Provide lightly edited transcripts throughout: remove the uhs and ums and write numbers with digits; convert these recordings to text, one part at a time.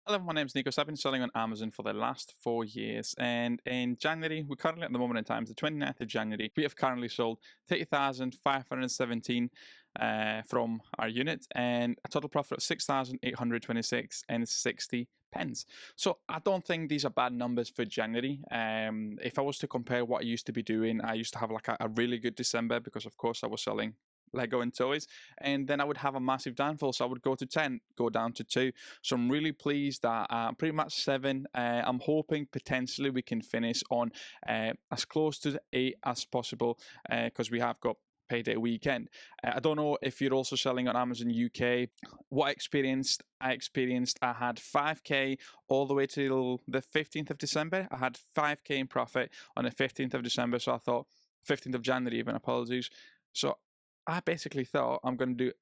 Hello, my name is Nikos. I've been selling on Amazon for the last 4 years. And in January, we're currently at the moment in time, the 29th of January, we have currently sold 30,517 from our unit and a total profit of 6,826 and 60 pence. So I don't think these are bad numbers for January. If I was to compare what I used to be doing, I used to have like a really good December because, of course, I was selling Lego and toys, and then I would have a massive downfall. So I would go to 10, go down to 2. So I'm really pleased that pretty much 7. I'm hoping potentially we can finish on as close to the 8 as possible because we have got payday weekend. I don't know if you're also selling on Amazon UK. What I had 5k all the way till the 15th of December. I had 5k in profit on the 15th of December. So I thought 15th of January even, apologies. So I basically thought I'm going to do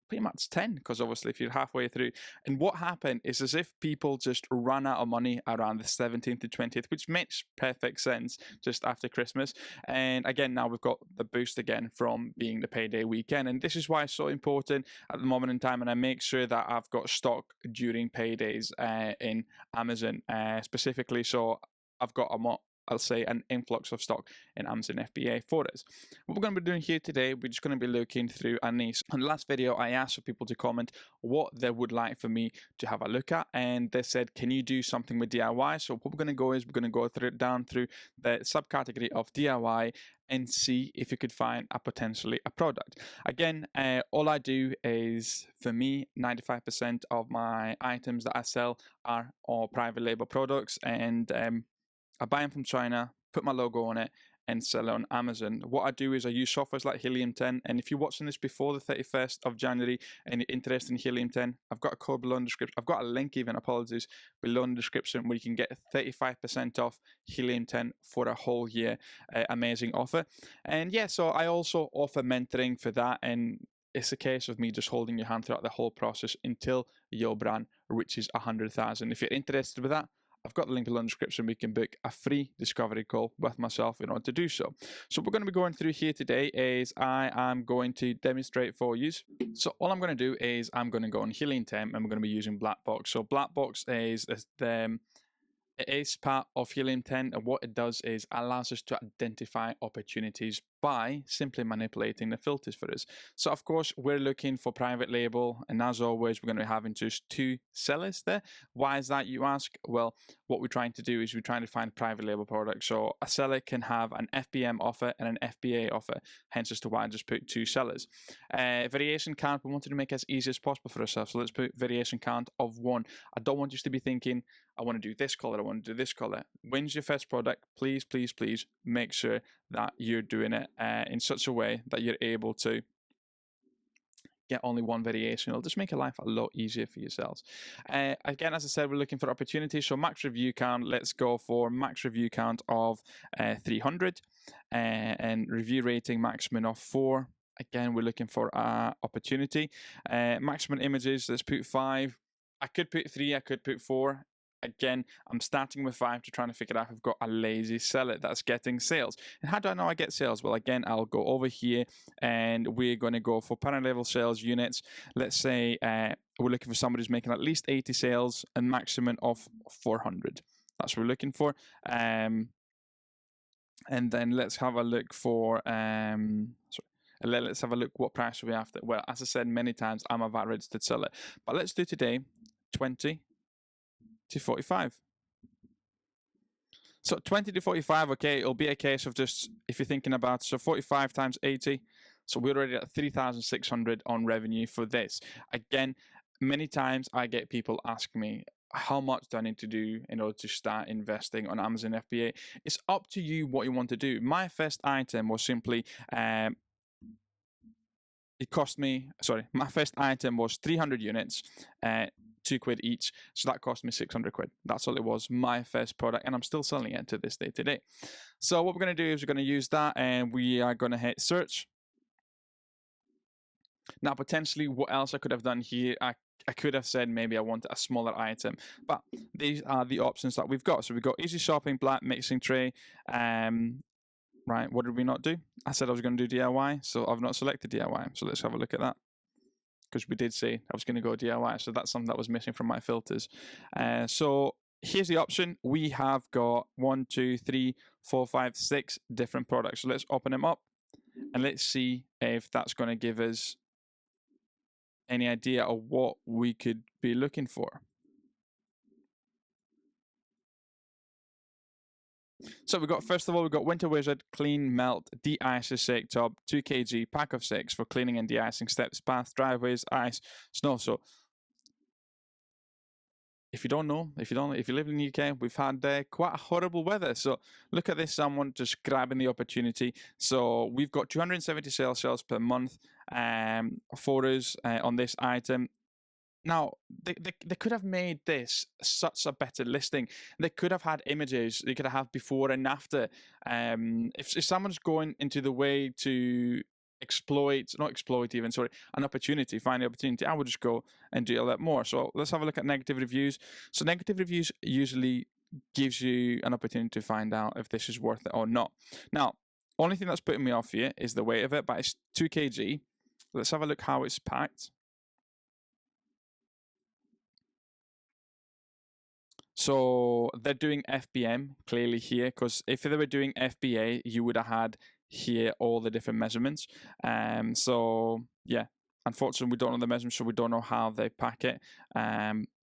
pretty much 10 because obviously if you're halfway through, and what happened is as if people just ran out of money around the 17th to 20th, which makes perfect sense just after Christmas. And again, now we've got the boost again from being the payday weekend, and this is why it's so important at the moment in time. And I make sure that I've got stock during paydays in Amazon specifically, so I've got a more, I'll say, an influx of stock in Amazon FBA for us. What we're going to be doing here today, we're just going to be looking through a niche. In the last video, I asked for people to comment what they would like for me to have a look at, and they said, can you do something with DIY? So what we're going to go is we're going to go down through the subcategory of DIY and see if you could find potentially a product. Again, all I do is, for me, 95% of my items that I sell are all private label products, and I buy them from China, put my logo on it, and sell it on Amazon. What I do is I use softwares like Helium 10. And if you're watching this before the 31st of January and you're interested in Helium 10, I've got a code below in the description. I've got a link even, apologies, below in the description where you can get 35% off Helium 10 for a whole year. Amazing offer. And yeah, so I also offer mentoring for that. And it's a case of me just holding your hand throughout the whole process until your brand reaches 100,000. If you're interested with that, I've got the link below in the description. We can book a free discovery call with myself in order to do so. So what we're going to be going through here today is I am going to demonstrate for you. So all I'm going to do is I'm going to go on Helium 10 and we're going to be using Black Box. So Black Box is the it is part of Helium 10, and what it does is allows us to identify opportunities by simply manipulating the filters for us. So of course we're looking for private label, and as always we're going to be having just 2 sellers there. Why is that, you ask? Well, what we're trying to do is we're trying to find private label products. So a seller can have an FBM offer and an FBA offer, hence as to why I just put 2 sellers. Variation count, we wanted to make it as easy as possible for ourselves, so let's put variation count of 1. I don't want you to be thinking, I want to do this color, I want to do this color. When's your first product? Please, please, please make sure that you're doing it in such a way that you're able to get only 1 variation. It'll just make your life a lot easier for yourselves. Again, as I said, we're looking for opportunities. So max review count, let's go for max review count of 300 and review rating maximum of 4. Again, we're looking for opportunity. Maximum images, let's put 5. I could put 3, I could put 4. Again, I'm starting with 5 to try to figure out if I've got a lazy seller that's getting sales. And how do I know I get sales? Well, again, I'll go over here and we're going to go for parent level sales units. Let's say we're looking for somebody who's making at least 80 sales and maximum of 400. That's what we're looking for. And then let's have a look for let's have a look what price we have. Well, as I said many times, I'm a VAT registered seller, but let's do today 20 to 45. So 20 to 45, okay, it'll be a case of just, if you're thinking about, so 45 times 80, so we're already at 3,600 on revenue for this. Again, many times I get people ask me, how much do I need to do in order to start investing on Amazon FBA? It's up to you what you want to do. My first item was simply, my first item was 300 units, 2 quid each, so that cost me 600 quid. That's all it was, my first product, and I'm still selling it to this day today. So what we're going to do is we're going to use that, and we are going to hit search. Now potentially what else I could have done here, I could have said maybe I want a smaller item, but these are the options that we've got. So we've got easy shopping, black mixing tray. Right, what did we not do? I said I was going to do DIY, so I've not selected DIY. So let's have a look at that. because we did say I was going to go DIY. So that's something that was missing from my filters. So here's the option. We have got 1, 2, 3, 4, 5, 6 different products. So let's open them up and let's see if that's going to give us any idea of what we could be looking for. So first of all, we've got Winter Wizard Clean Melt De-Icer Shake Tub, 2 kg, pack of 6 for cleaning and de-icing steps, paths, driveways, ice, snow. So if you live in the UK, we've had quite a horrible weather. So look at this, someone just grabbing the opportunity. So we've got 270 sales per month for us on this item. Now, they could have made this such a better listing. They could have had images. They could have before and after. If someone's going into the way to an opportunity, find the opportunity, I would just go and do a lot more. So let's have a look at negative reviews. So negative reviews usually gives you an opportunity to find out if this is worth it or not. Now, only thing that's putting me off here is the weight of it, but it's 2 kg. Let's have a look how it's packed. So they're doing FBM clearly here, because if they were doing FBA, you would have had here all the different measurements. So yeah, unfortunately, we don't know the measurements, so we don't know how they pack it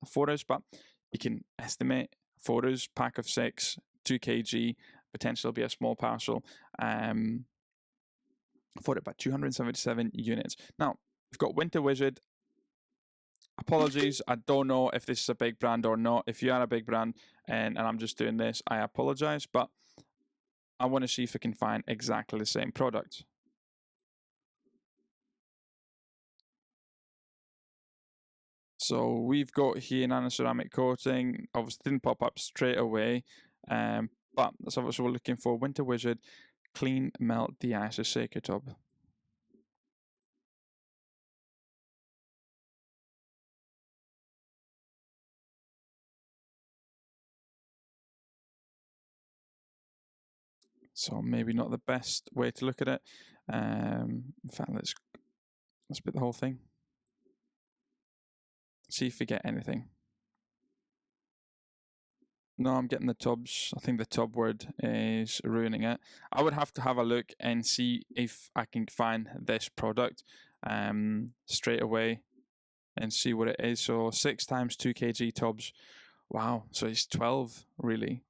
for us. But you can estimate for us, pack of 6, 2 kg, potentially be a small parcel. For it, about 277 units. Now we've got Winter Wizard. Apologies, I don't know if this is a big brand or not. If you are a big brand and I'm just doing this, I apologize, but I want to see if I can find exactly the same product. So we've got here nano ceramic coating. Obviously didn't pop up straight away, but that's what we're looking for. Winter Wizard Clean Melt De-Icer Shaker Tub. So maybe not the best way to look at it. In fact, let's put the whole thing. See if we get anything. No, I'm getting the tubs. I think the tub word is ruining it. I would have to have a look and see if I can find this product straight away and see what it is. So 6 times 2 kg tubs. Wow. So it's 12 really.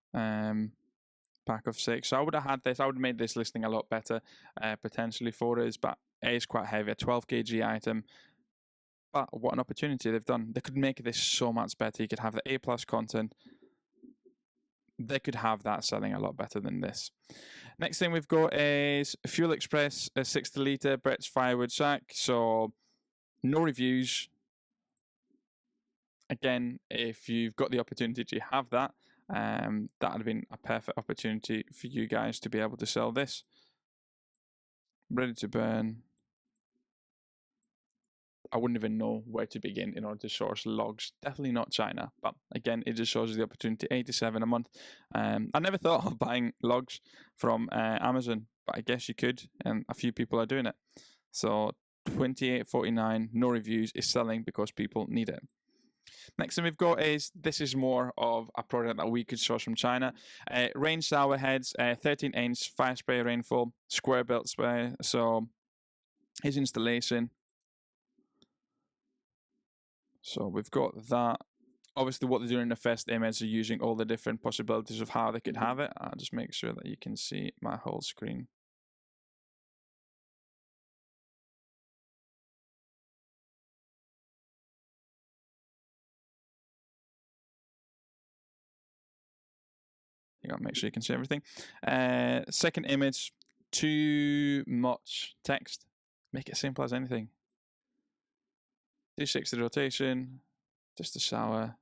Pack of 6. So I would have had this. I would have made this listing a lot better potentially for us, but it is quite heavy. A 12 kg item. But what an opportunity they've done. They could make this so much better. You could have the A+ content. They could have that selling a lot better than this. Next thing we've got is Fuel Express, a 60 litre Brett's firewood sack. So no reviews. Again, if you've got the opportunity to have that, that would have been a perfect opportunity for you guys to be able to sell this. Ready to burn. I wouldn't even know where to begin in order to source logs. Definitely not China, but again, it just shows you the opportunity. 87 a month. I never thought of buying logs from Amazon, but I guess you could, and a few people are doing it. So 28.49, no reviews, is selling because people need it. Next thing we've got is, this is more of a product that we could source from China. Rain shower heads, 13-inch fire spray rainfall, square belt spray. So his installation. So we've got that. Obviously, what they're doing in the first image are using all the different possibilities of how they could have it. I'll just make sure that you can see my whole screen. You gotta make sure you can see everything. Second image, too much text. Make it simple as anything. 360 rotation, just a shower.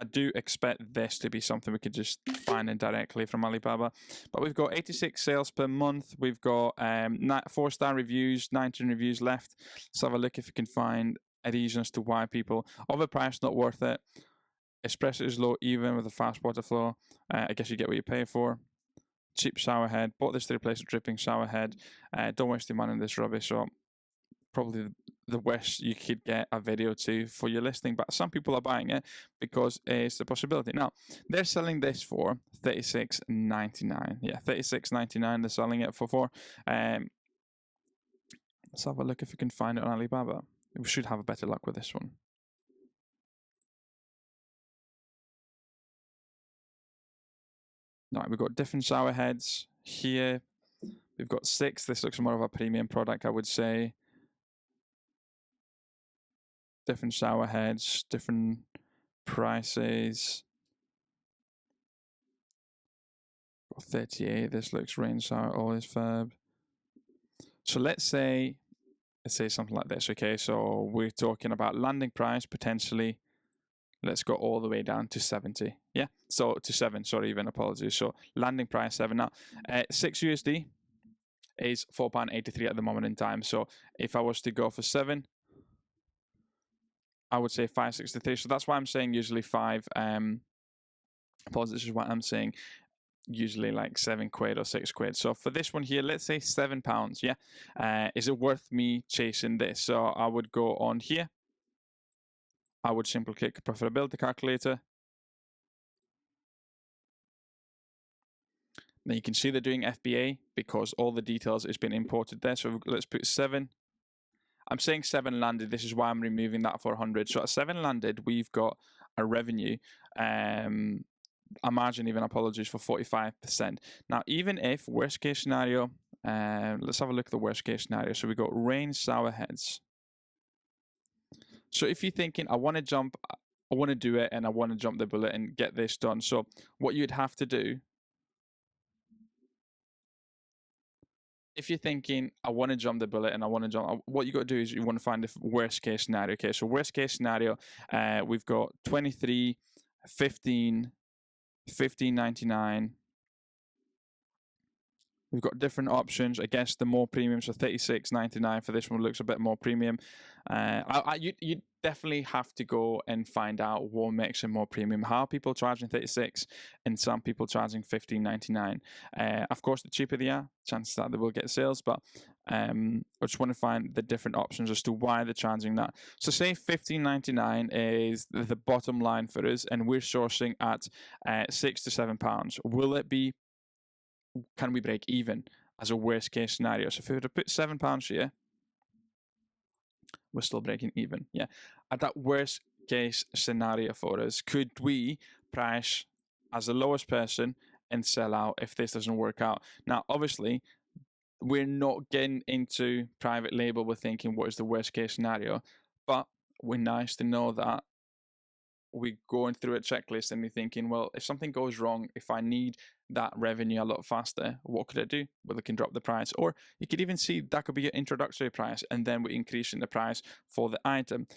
I do expect this to be something we could just find in directly from Alibaba. But we've got 86 sales per month. We've got 4-star reviews, 19 reviews left. Let's have a look if we can find a reason as to why people. Overpriced, not worth it. Espresso is low even with a fast water flow. I guess you get what you pay for. cheap shower head. Bought this to replace a dripping shower head. Don't waste your money on this rubbish. So probably the worst you could get a video to for your listing, but some people are buying it because it's a possibility. Now they're selling this for $36.99. Yeah, $36.99 they're selling it for. Let's have a look if we can find it on Alibaba. We should have a better luck with this one. Right, we've got different shower heads here. We've got 6. This looks more of a premium product, I would say. Different shower heads, different prices. 38. This looks rain shower, always fab. So let's say something like this. Okay, so we're talking about landing price potentially. Let's go all the way down to 70. Yeah, so to 7. Sorry, even apologies. So landing price 7. Now, 6 USD is £4.83 at the moment in time. So if I was to go for 7, I would say 563. So that's why I'm saying usually 5. Apologies, this is what I'm saying. Usually like 7 quid or 6 quid. So for this one here, let's say £7. Yeah, is it worth me chasing this? So I would go on here. I would simply click profitability calculator. Now you can see they're doing FBA because all the details has been imported there. So let's put 7. I'm saying 7 landed. This is why I'm removing that for 100. So at 7 landed, we've got a revenue. A margin, even apologies, for 45%. Now, even if worst case scenario, let's have a look at the worst case scenario. So we got rain shower heads. So if you're thinking, I want to do it and I want to jump the bullet and get this done. So what you'd have to do, if you're thinking, I want to jump the bullet and I want to jump, what you got to do is you want to find the worst case scenario. Okay, so worst case scenario, we've got 23, 15, 15.99. We've got different options. I guess the more premium, so $36.99 for this one looks a bit more premium. You definitely have to go and find out what makes it more premium. How are people charging 36 and some people charging $15.99? Of course, the cheaper they are, chances that they will get sales, but I just want to find the different options as to why they're charging that. So say $15.99 is the bottom line for us, and we're sourcing at £6 to £7. Will it be? Can we break even as a worst case scenario? So if we were to put £7 here, we're still breaking even. Yeah, at that worst case scenario for us, could we price as the lowest person and sell out if this doesn't work out? Now, obviously, we're not getting into private label. We're thinking, what is the worst case scenario? But we're nice to know that we're going through a checklist and we're thinking, well, if something goes wrong, if I need that revenue a lot faster, what could I do? Well, I can drop the price. Or you could even see that could be your introductory price, and then we're increasing the price for the item.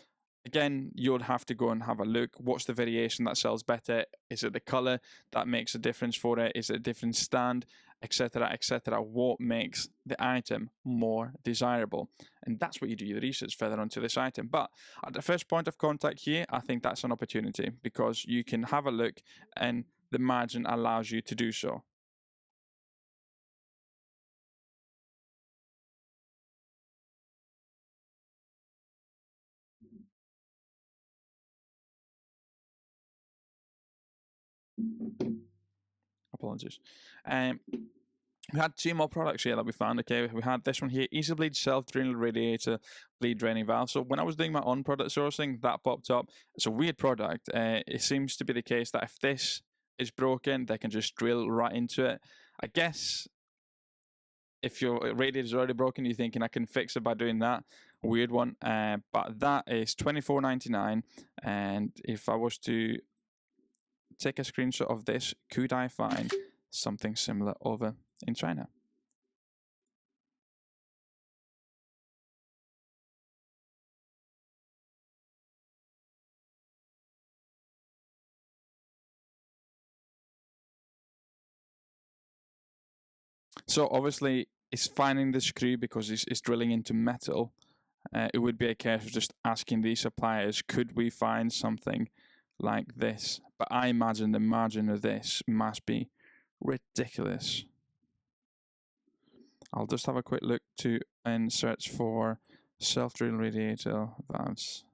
Again, you'll have to go and have a look. What's the variation that sells better? Is it the color that makes a difference for it? Is it a different stand, etc., etc.? What makes the item more desirable? And that's what you do your research further onto this item. But at the first point of contact here, I think that's an opportunity because you can have a look and the margin allows you to do so. Apologies. We had 2 more products here that we found. Okay, we had this one here, Easy Bleed Self-Draining Radiator Bleed Draining Valve. So when I was doing my own product sourcing, that popped up. It's a weird product. It seems to be the case that if this is broken, they can just drill right into it. I guess if your radiator is already broken, you're thinking I can fix it by doing that. Weird one. But that is $24.99. And if I was to take a screenshot of this, could I find something similar over in China? So obviously it's finding the screw because it's drilling into metal. It would be a case of just asking these suppliers, could we find something like this? But I imagine the margin of this must be ridiculous. I'll just have a quick look to and search for self-drill radiator valves.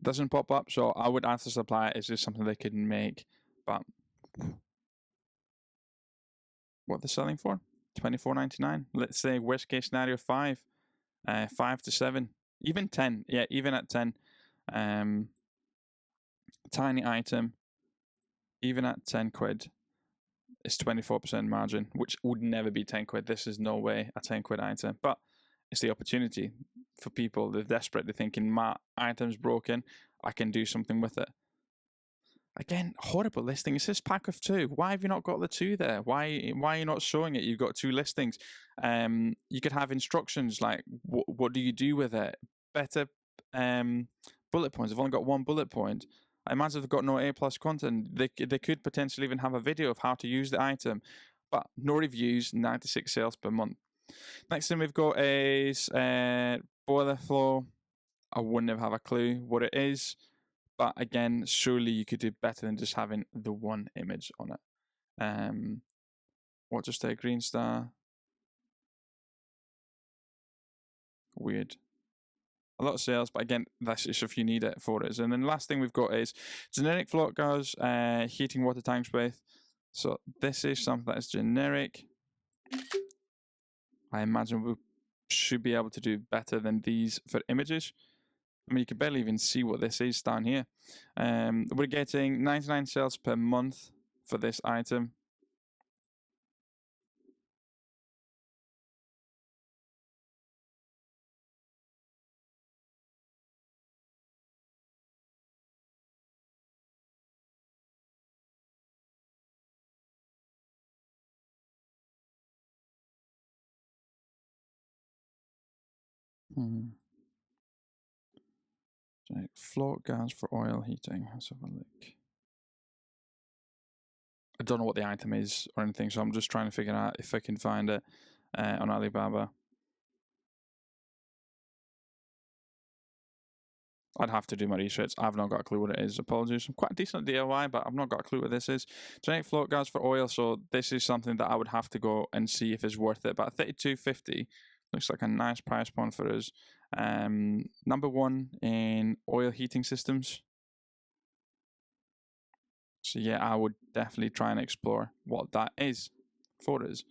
Doesn't pop up, so I would ask the supplier, is this something they could make? But what they're selling for? $24.99. Let's say worst case scenario 5 to 7, even 10. Yeah, even at 10. Tiny item, even at 10 quid, it's 24% margin, which would never be 10 quid. This is no way a 10 quid item, but it's the opportunity for people. They're desperate. They're thinking, my item's broken. I can do something with it. Again, horrible listing. It says pack of 2. Why have you not got the 2 there? Why are you not showing it? You've got 2 listings. You could have instructions like what do you do with it? Better bullet points. I've only got 1 bullet point. I imagine they've got no A+ content. They could potentially even have a video of how to use the item, but no reviews. 96 sales per month. Next thing we've got is boiler flow. I wouldn't have a clue what it is. But again, surely you could do better than just having the 1 image on it. What just a green star? Weird. A lot of sales, but again, that's just if you need it for it. And then the last thing we've got is generic float gas, heating water tanks with. So this is something that is generic. I imagine we should be able to do better than these for images. I mean, you can barely even see what this is down here. We're getting 99 sales per month for this item. Float gas for oil heating. Let's have a look. I don't know what the item is or anything, so I'm just trying to figure out if I can find it on Alibaba. I'd have to do my research. I've not got a clue what it is. Apologies. I'm quite a decent DIY, but I've not got a clue what this is. Generic float gas for oil. So this is something that I would have to go and see if it's worth it. But $32.50 looks like a nice price point for us. Number 1 in oil heating systems. So yeah, I would definitely try and explore what that is for us.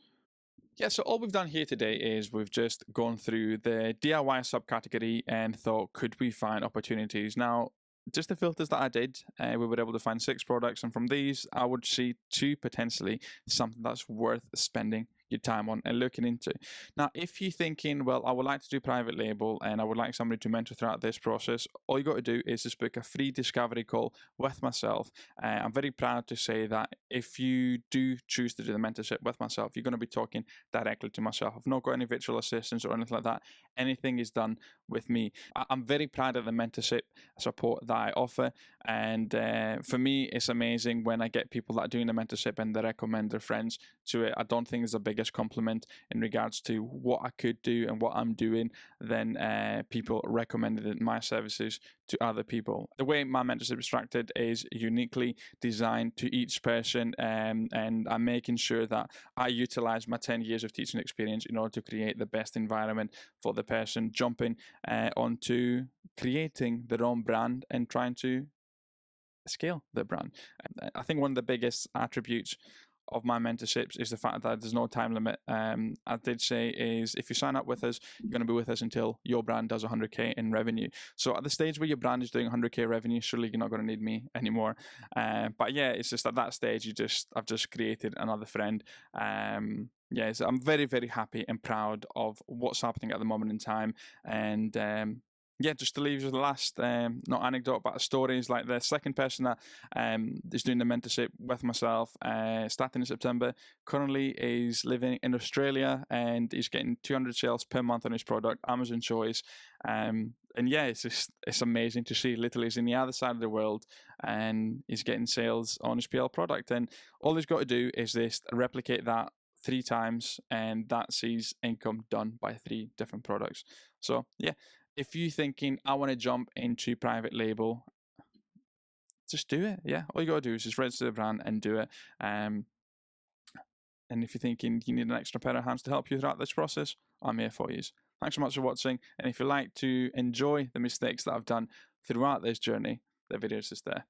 Yeah, so all we've done here today is we've just gone through the DIY subcategory and thought, could we find opportunities? Now, just the filters that I did, we were able to find 6 products, and from these, I would see 2 potentially something that's worth spending your time on and looking into. Now, if you're thinking, well, I would like to do private label and I would like somebody to mentor throughout this process, all you got to do is just book a free discovery call with myself. I'm very proud to say that if you do choose to do the mentorship with myself, you're going to be talking directly to myself. I've not got any virtual assistants or anything like that. Anything is done with me. I'm very proud of the mentorship support that I offer, and for me, it's amazing when I get people that are doing the mentorship and they recommend their friends to it. I don't think there's a biggest compliment in regards to what I could do and what I'm doing than people recommending my services to other people. The way my mentorship is structured is uniquely designed to each person, and I'm making sure that I utilize my 10 years of teaching experience in order to create the best environment for the person jumping onto creating their own brand and trying to scale their brand. I think one of the biggest attributes of my mentorships is the fact that there's no time limit. I did say is if you sign up with us, you're going to be with us until your brand does 100k in revenue. So at the stage where your brand is doing 100k revenue, surely you're not going to need me anymore. But yeah, it's just at that stage I've just created another friend. Yeah, so I'm very, very happy and proud of what's happening at the moment in time. And yeah, just to leave you with the last, not anecdote, but a story is like the second person that is doing the mentorship with myself, starting in September, currently is living in Australia and he's getting 200 sales per month on his product, Amazon choice. And yeah, it's amazing to see. Literally, he's in the other side of the world and he's getting sales on his PL product. And all he's got to do is this replicate that 3 times, and that sees income done by 3 different products. So yeah, if you're thinking, I want to jump into private label, just do it. Yeah, all you got to do is just register the brand and do it. And if you're thinking you need an extra pair of hands to help you throughout this process, I'm here for you. Thanks so much for watching. And if you like to enjoy the mistakes that I've done throughout this journey, the video is just there.